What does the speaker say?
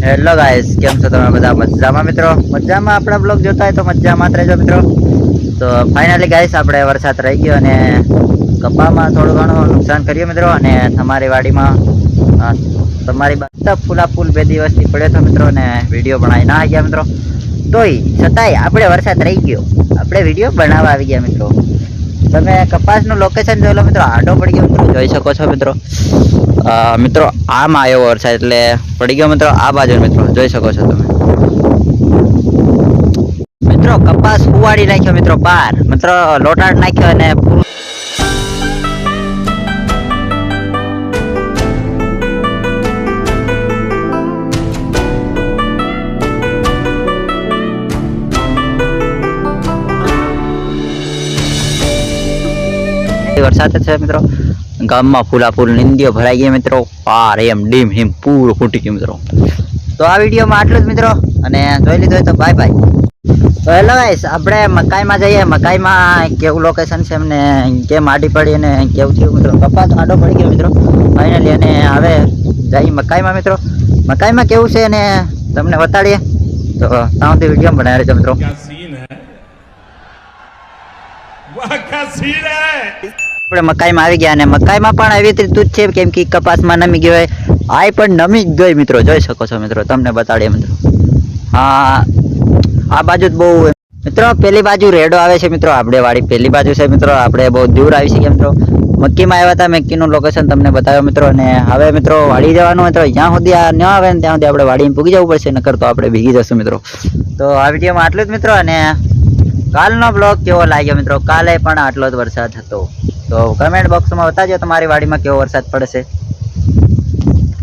Hello guys, કેમ છો તમે બધા? મજામાં મિત્રો? મજામાં આપણા બ્લોગ જોતા હોય તો મજામાં જ રહેજો મિત્રો. તો ફાઇનલી ગાઈસ આપણે વરસાદ રહી ગયો અને કપામાં થોડું ઘણું નુકસાન કર્યું મિત્રો. અને તમારી વાડીમાં તમારી બધા ફૂલા ફૂલ 2 દિવસથી પડ્યો હતો મિત્રો અને વિડીયો બનાવી ના ગયા મિત્રો. તોય છતાંય આપણે વરસાદ રહી ગયો, આપણે વિડીયો બનાવવા આવી ગયા મિત્રો. તમે કપાસનું લોકેશન જોઈ લો મિત્રો, આડો પડી ગયો મિત્રો, જોઈ શકો છો મિત્રો. મિત્રો આમ આવ્યો વરસાદ એટલે પડી ગયો મિત્રો આ બાજુ મિત્રો, જોઈ શકો છો તમે મિત્રો. કપાસ ફુવાડી નાખ્યો મિત્રો, પાર મિત્રો લોટાડ નાખ્યો અને વરસાદ છે મિત્રો. ગામમાં ફૂલા ફૂલ નિંદીઓ ભરાઈ ગઈ મિત્રો, પાર એમ ડીમ હિમ પૂરું ફૂટી ગયું મિત્રો. તો આ વિડીયોમાં આટલું જ મિત્રો, અને જોઈ લીધું હોય તો બાય બાય. તો હેલો ગાઈસ, આપણે મકાઈમાં જઈએ. મકાઈમાં કેવું લોકેશન છે એમને કેમ આડી પડી અને કેવું થયું મિત્રો. કપાસ આડો પડી ગયો મિત્રો ફાઇનલી, અને હવે જઈએ મકાઈમાં મિત્રો. મકાઈમાં કેવું છે અને તમને બતાડીએ. તો ત્યાં સુધી વિડીયો બનાવી રહેજો મિત્રો. આપણે મકાઈમાં આવી ગયા અને મકાઈમાં પણ આવી રીતે જ છે, કેમ કે કપાસમાં નમી ગયો હોય. આ પણ નમી જ ગઈ મિત્રો, જોઈ શકો છો મિત્રો, તમને બતાડીએ મિત્રો. હા, આ બાજુ જ બહુ મિત્રો, પેલી બાજુ રેડો આવે છે મિત્રો. આપણે વાડી પેલી બાજુ છે મિત્રો, આપણે બહુ દૂર આવી શકીએ મિત્રો. મક્કીમાં આવ્યા હતા, મક્કીનું લોકેશન તમને બતાવ્યો મિત્રો. અને હવે મિત્રો વાડી જવાનું મિત્રો, જ્યાં સુધી આ ન આવે ને ત્યાં સુધી આપણે વાડીમાં પૂગી જવું પડશે, નકર તો આપણે ભીગી જશું મિત્રો. તો આ વિડીયોમાં આટલું જ મિત્રો. અને કાલનો બ્લોગ કેવો લાગ્યો મિત્રો? કાલે પણ આટલો જ વરસાદ હતો. તો કમેન્ટ બોક્સમાં બતાવજો તમારી વાડીમાં કેવો વરસાદ પડશે.